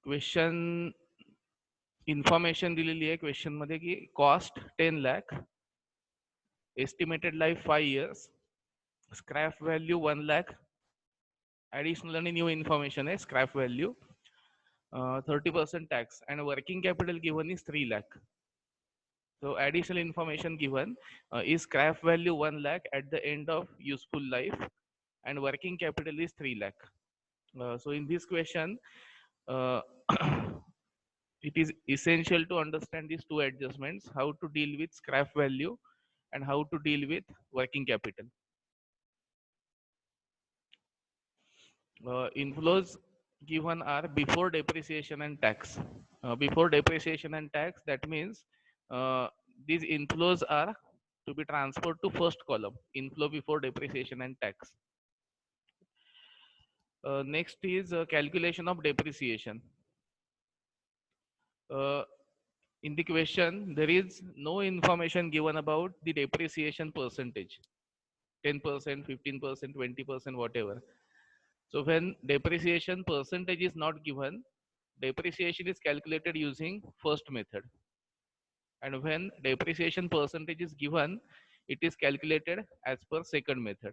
Question information दिलेली आहे question मध्ये की cost 10 lakh, estimated life 5 years, scrap value 1 lakh. Additional आणि न्यू इन्फॉर्मेशन आहे. Scrap value 30% tax and working capital given is 3 lakh. So additional information given is scrap value 1 lakh at the end of useful life and working capital is 3 lakh. So in this question, uh, it is essential to understand these two adjustments, how to deal with scrap value and how to deal with working capital. Inflows given are before depreciation and tax. Before depreciation and tax, that means uh, these inflows are to be transferred to first column, inflow before depreciation and tax. Next is calculation of depreciation. Uh, in the question, there is no information given about the depreciation percentage, 10%, 15%, 20%, whatever. So when depreciation percentage is not given, depreciation is calculated using first method. And when depreciation percentage is given, it is calculated as per second method.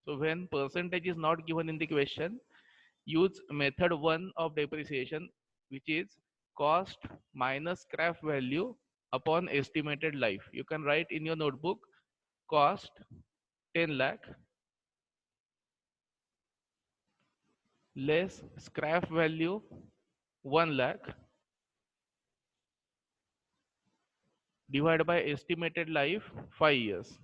So when percentage is not given in the question, use method 1 of depreciation, which is cost minus scrap value upon estimated life. You can write in your notebook cost 10 lakh less scrap value 1 lakh divided by estimated life 5 years.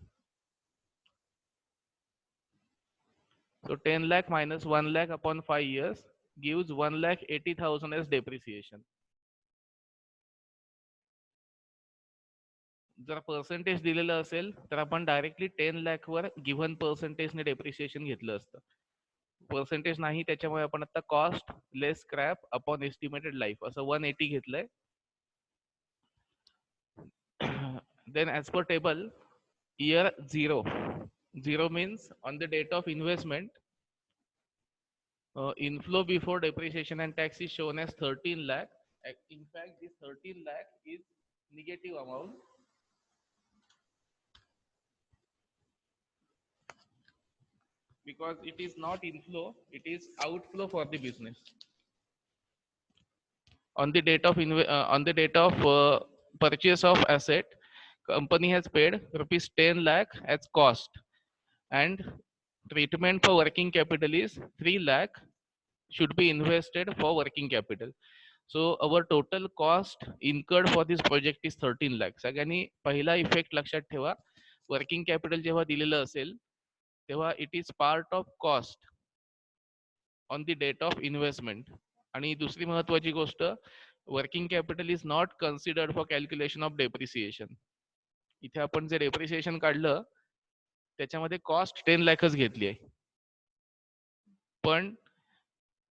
So 10 lakh minus 1 lakh upon 5 years gives 1,80,000 as depreciation. जर percentage दिलेलं असेल तर आपण directly 10 lakh वर given पर्सेंटेजने depreciation घेतलं असतं. Percentage नाही, त्याच्यामुळे आपण आता cost less scrap upon estimated life असं 180 घेतलंय. Then as per table year 0. 0 means on the date of investment, inflow before depreciation and tax is shown as 13 lakh. In fact, this 13 lakh is negative amount. Because it is not inflow, it is outflow for the business. On the date of purchase of asset, company has paid rupees 10 lakh as cost, and treatment for working capital is 3 lakh should be invested for working capital. So our total cost incurred for this project is 13 lakh. सगळ्यांनी पहिला effect लक्षात ठेवा. Working capital जेव्हा दिलेलं असेल तेव्हा it is part of cost on the date of investment. आणि दुसरी महत्वाची गोष्ट, working capital is not considered for calculation of depreciation. इथे आपण जे डेप्रिसिएशन काढलं त्याच्यामध्ये कॉस्ट 10 लाखच घेतली आहे, पण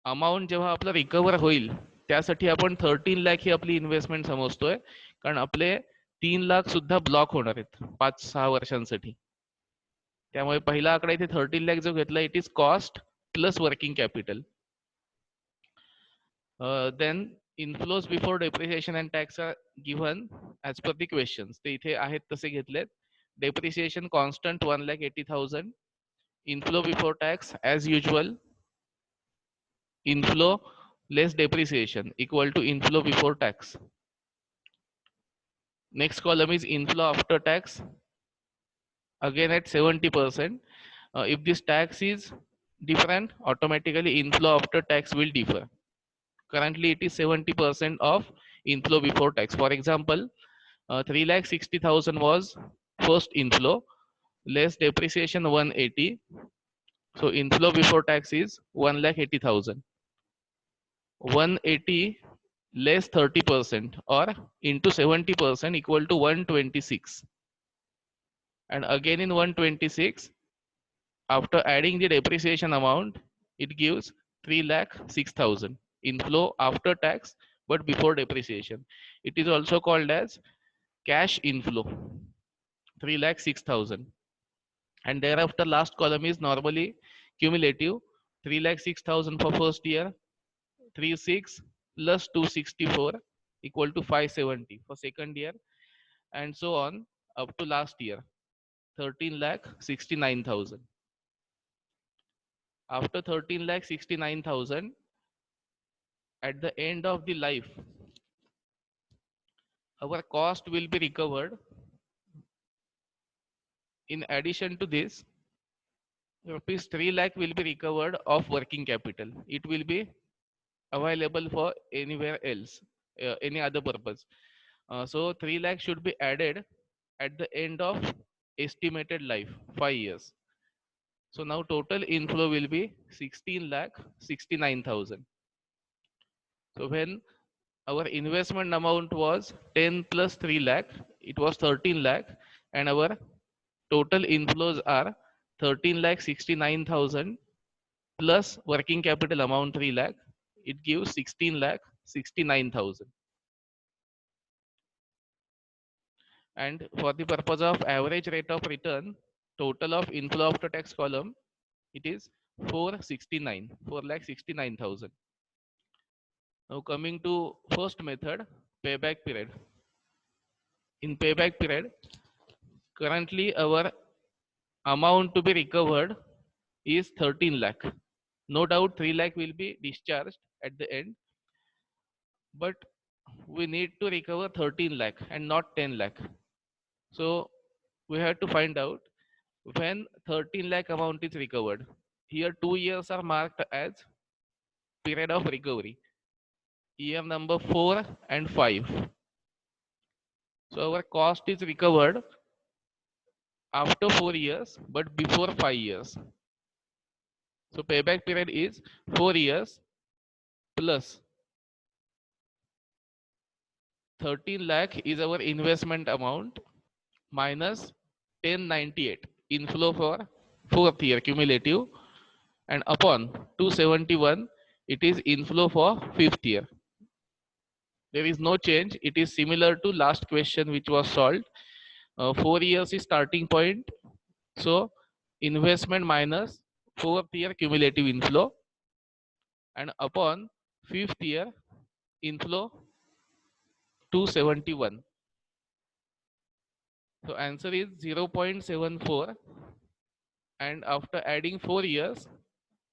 अमाऊंट जेव्हा आपलं रिकवर होईल त्यासाठी आपण 13 लाख ही आपली इन्व्हेस्टमेंट समजतोय, कारण आपले 3 लाख सुद्धा ब्लॉक होणार आहेत 5-6 वर्षांसाठी. त्यामुळे पहिला आकडा इथे 13 लाख जो घेतला it is cost plus working capital. Then inflows before depreciation and tax are given as per the questions. ते इथे आहेत तसे घेतलेत. Depreciation constant 1,80,000. Inflow before tax as usual, inflow less depreciation equal to inflow before tax. Next column is inflow after tax, again at 70%. If this tax is different, automatically inflow after tax will differ. Currently it is 70% of inflow before tax. For example, 3,60,000 was first inflow, less depreciation 180, so inflow before tax is 1,80,000. 180 less 30% or into 70% equal to 126, and again in 126 after adding the depreciation amount it gives 3,06,000 inflow after tax but before depreciation. It is also called as cash inflow, 3,06,000. And thereafter last column is normally cumulative, 3,06,000 for first year, 3,6 plus 264 equal to 570 for second year, and so on up to last year 13 lakh 69,000. After 13 lakh 69,000, at the end of the life, our cost will be recovered. In addition to this, rupees 3 lakh will be recovered of working capital. It will be available for anywhere else, any other purpose. So 3 lakh should be added at the end of estimated life, 5 years. So now total inflow will be 16 lakh 69,000. So when our investment amount was 10 plus 3 lakh, it was 13 lakh, and our total inflows are 13 lakh 69,000 plus working capital amount 3 lakh. It gives 16 lakh 69,000. And for the purpose of average rate of return, total of inflow after tax column, it is 469, 4 lakh 69,000. Now coming to first method, payback period. In payback period, currently our amount to be recovered is 13 lakh. No doubt 3 lakh will be discharged at the end, but we need to recover 13 lakh and not 10 lakh. So we have to find out when 13 lakh amount is recovered. Here 2 years are marked as period of recovery, year number 4 and 5. So our cost is recovered after 4 years but before 5 years. So payback period is 4 years plus 13 lakh is our investment amount minus 1098 inflow for fourth year cumulative, and upon 271 it is inflow for fifth year. There is no change. It is similar to last question which was solved. 4 years is starting point. So investment minus fourth year cumulative inflow, and upon fifth year inflow 271. So answer is 0.74, and after adding 4 years,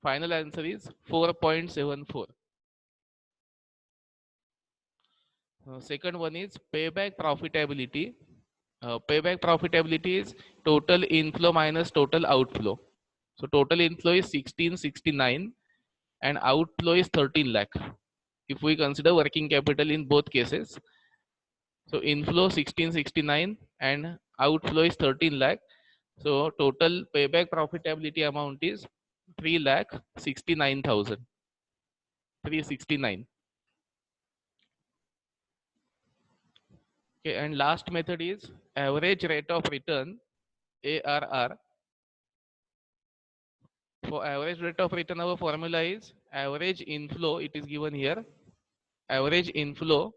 final answer is 4.74. Second one is payback profitability. Payback profitability is total inflow minus total outflow. So total inflow is 1669 and outflow is 13 lakh. If we consider working capital in both cases, so inflow 1669 and outflow is 13 lakh. So total payback profitability amount is 3 lakh 69,000. 369. Okay, and last method is average rate of return, ARR. For average rate of return, our formula is average inflow. It is given here. Average inflow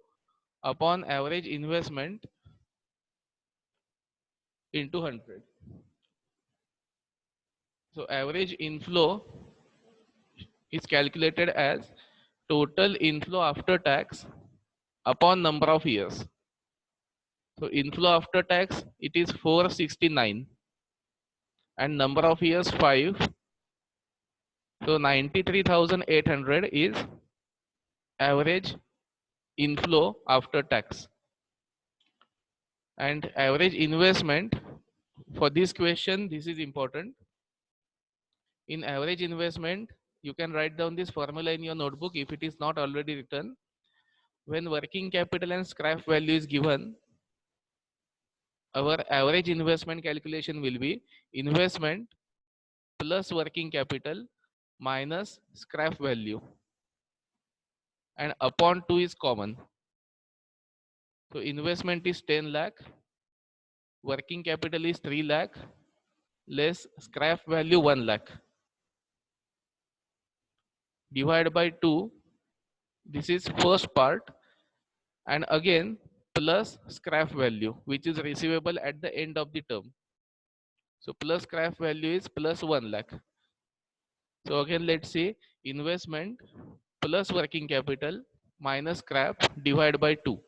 upon average investment into 100. So average inflow is calculated as total inflow after tax upon number of years. So inflow after tax, it is 469 and number of years 5. So 93,800 is average inflow after tax. And average investment, for this question, this is important. In average investment, you can write down this formula in your notebook if it is not already written. When working capital and scrap value is given, our average investment calculation will be investment plus working capital minus scrap value, and upon 2 is common. So investment is 10 lakh, working capital is 3 lakh, less scrap value 1 lakh. Divide by 2, this is first part, and again plus scrap value which is receivable at the end of the term. So plus scrap value is plus 1 lakh. So again let's say investment plus working capital minus scrap divided by 2,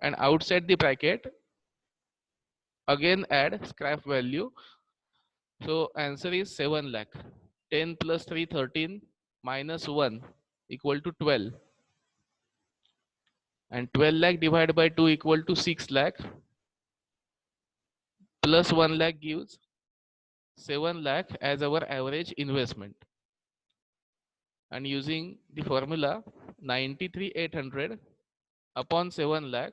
and outside the bracket again add scrap value. So answer is 7 lakh. 10 plus 3 13 minus 1 equal to 12, and 12 lakh divided by 2 equal to 6 lakh, plus 1 lakh gives 7 lakh as our average investment. And using the formula 93,800 upon 7 lakh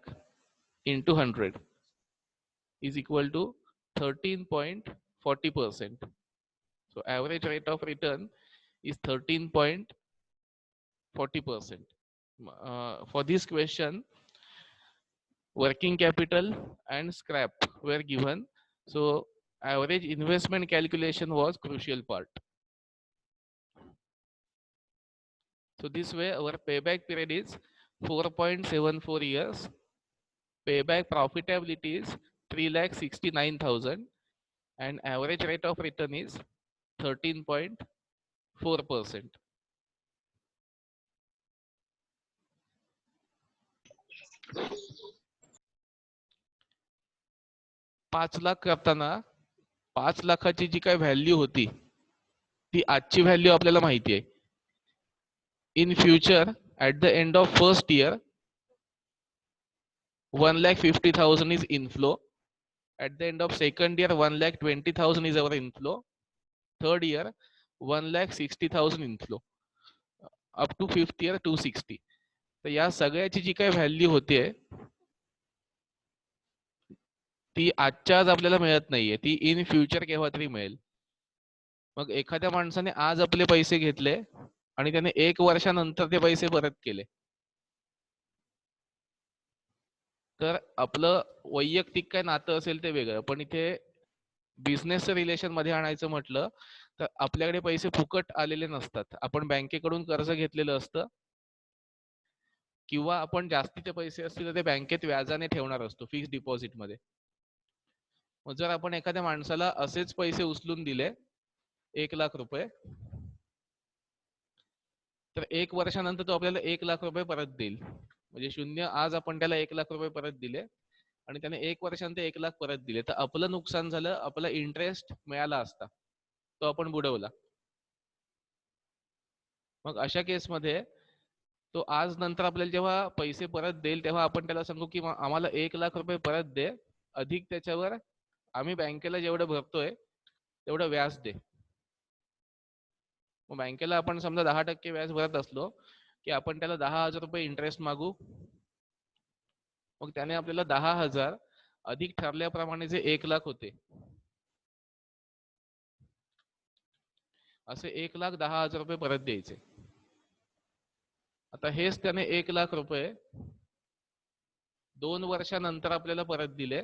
into 100 is equal to 13.40%. So average rate of return is 13.40%. For this question, working capital and scrap were given. So average investment calculation was crucial part. So this way our payback period is 4.74 years. Payback profitability is 3,69,000, and average rate of return is 13.4%. पाच लाख करताना 5 लाखाची जी काय value होती ती आजची value आपल्याला माहिती आहे. In future at the end of first year 1,50,000 is inflow. At the end of second year 1,20,000 is our inflow. Third year 1,60,000 inflow. Up to fifth year 260. तर या सगळ्याची जी काही व्हॅल्यू होते ती आजच्या आज आपल्याला मिळत नाहीये, ती इन फ्युचर केव्हा तरी मिळेल. मग एखाद्या माणसाने आज आपले पैसे घेतले आणि त्याने 1 वर्षानंतर ते पैसे परत केले, तर आपलं वैयक्तिक काय नातं असेल ते वेगळं, पण इथे बिझनेस रिलेशन मध्ये आणायचं म्हटलं तर आपल्याकडे पैसे फुकट आलेले नसतात. आपण बँकेकडून कर्ज घेतलेलं असतं किंवा आपण जास्तीचे पैसे असतील तर ते बँकेत व्याजाने ठेवणार असतो फिक्स डिपॉझिट मध्ये. मग जर आपण एखाद्या माणसाला असेच पैसे उचलून दिले 1 लाख रुपये, तर 1 वर्षानंतर तो आपल्याला 1 लाख रुपये परत देईल. म्हणजे शून्य आज आपण त्याला 1 लाख रुपये परत दिले आणि त्याने 1 वर्षानंतर 1 लाख परत दिले, तर आपलं नुकसान झालं, आपला इंटरेस्ट मिळाला असता तो आपण बुडवला. मग अशा केसमध्ये तो आज नंतर आपल्याला जेव्हा पैसे परत देईल तेव्हा आपण त्याला सांगू की आम्हाला 1 लाख रुपये परत दे, अधिक त्याच्यावर आम्ही बँकेला जेवढं भरतोय तेवढं व्याज दे. मग बँकेला आपण समजा 10% व्याज भरत असलो की आपण त्याला 10,000 रुपये इंटरेस्ट मागू. मग त्याने आपल्याला 10,000 अधिक ठरल्याप्रमाणे जे 1 लाख होते असे 1,10,000 रुपये परत द्यायचे. आता हेच त्याने 1 लाख रुपये 2 वर्षानंतर आपल्याला परत दिले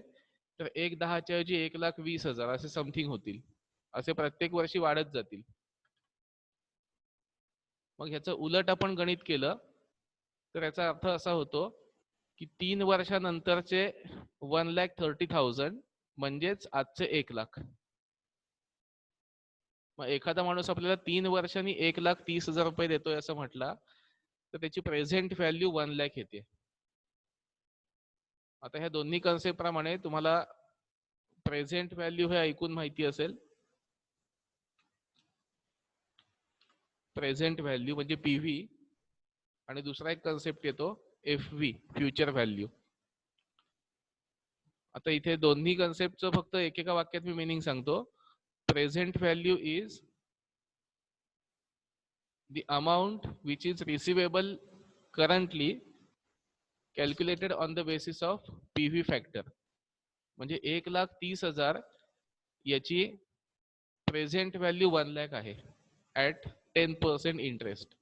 तर 1,10 च्या ऐवजी 1,20,000 असे समथिंग होतील. असे प्रत्येक वर्षी वाढत जातील. मग ह्याचं उलट आपण गणित केलं तर याचा अर्थ असा होतो की 3 वर्षानंतरचे 1,30,000 म्हणजेच आजचे 1 लाख. मग एखादा माणूस आपल्याला 3 वर्षांनी 1,30,000 रुपये देतोय असं म्हटला तर त्याची प्रेझेंट व्हॅल्यू 1 लाख येते. आता ह्या दोन्ही कन्सेप्ट प्रमाणे तुम्हाला प्रेझेंट व्हॅल्यू हे ऐकून माहिती असेल. प्रेझेंट व्हॅल्यू म्हणजे पीव्ही, आणि दुसरा एक कन्सेप्ट येतो एफव्ही, फ्युचर व्हॅल्यू. आता इथे दोन्ही कन्सेप्टचं फक्त एकेका वाक्यात मी मीनिंग सांगतो. Present value is the amount which is receivable currently calculated on the basis of PV factor. म्हणजे 1,30,000 याची प्रेझेंट व्हॅल्यू 1 लाख आहे ऍट 10% इंटरेस्ट.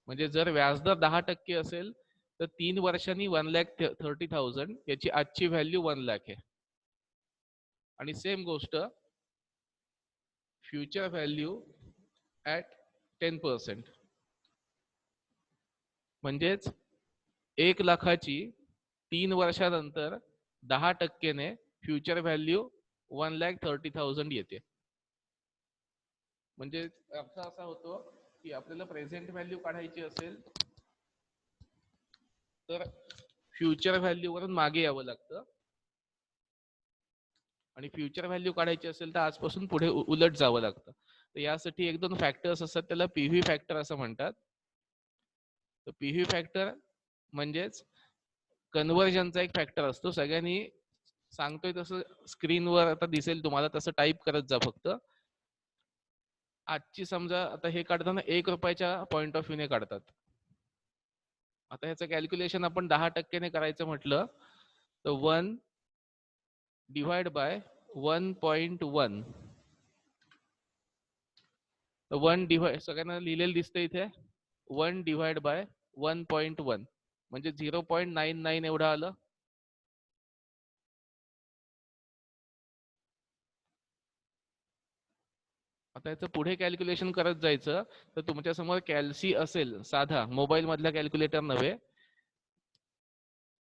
म्हणजे जर व्याजदर 10% असेल तर 3 वर्षांनी 1,30,000 याची आजची व्हॅल्यू 1 लाख आहे. आणि सेम गोष्ट फ्युचर व्हॅल्यू ऍट 10%, म्हणजेच 1 लाखाची 3 वर्षानंतर 10% ने फ्युचर व्हॅल्यू 1,30,000 येते. म्हणजे अर्थ असा होतो की आपल्याला प्रेझेंट व्हॅल्यू काढायची असेल तर फ्युचर व्हॅल्यू वरून मागे यावं लागतं, आणि फ्युचर व्हॅल्यू काढायची असेल तर आजपासून पुढे उलट जावं लागतं. तर यासाठी एक दोन फॅक्टर्स असतात, त्याला पीव्ही फॅक्टर असं म्हणतात. तर पीव्ही फॅक्टर म्हणजेच कन्व्हर्जनचा एक फॅक्टर असतो. सगळ्यांनी सांगतोय तसं स्क्रीनवर आता दिसेल तुम्हाला, तसं टाईप करत जा फक्त. आजची समजा आता हे काढताना 1 रुपयाच्या पॉईंट ऑफ व्ह्यूने काढतात. आता ह्याचं कॅल्क्युलेशन आपण 10% करायचं म्हटलं तर 1 डिवाइड बाय 1.1. 1 डिवाइड, सगळ्यांना लिहिलेलं दिसतं इथे, 1 डिवाइड बाय 1.1 म्हणजे 0.99 एवढं आलं. आता याचं पुढे कॅल्क्युलेशन करत जायचं तर तुमच्या समोर कॅल्सी असेल, साधा मोबाईल मधला कॅल्क्युलेटर नव्हे,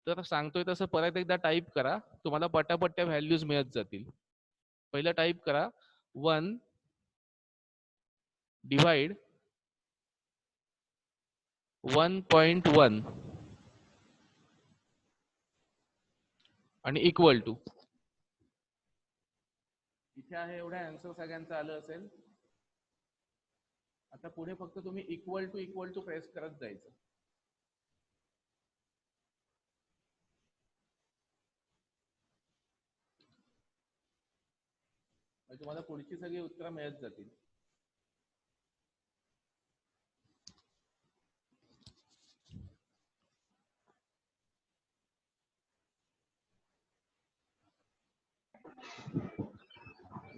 तर सांगतोय तसं परत एकदा टाईप करा, तुम्हाला पटापट त्या व्हॅल्यूज मिळत जातील. पहिलं टाईप करा 1 डिवाइड 1.1 आणि इक्वल टू. इथे आहे एवढा आन्सर सगळ्यांचं आलं असेल. आता पुढे फक्त तुम्ही इक्वल टू प्रेस करत जायचं. तुम्हाला पुढची सगळी उत्तरं मिळत जातील.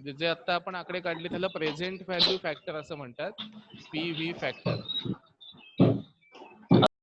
जे आता आपण आकडे काढले त्याला प्रेझेंट व्हॅल्यू फॅक्टर असं म्हणतात, पीव्ही फॅक्टर.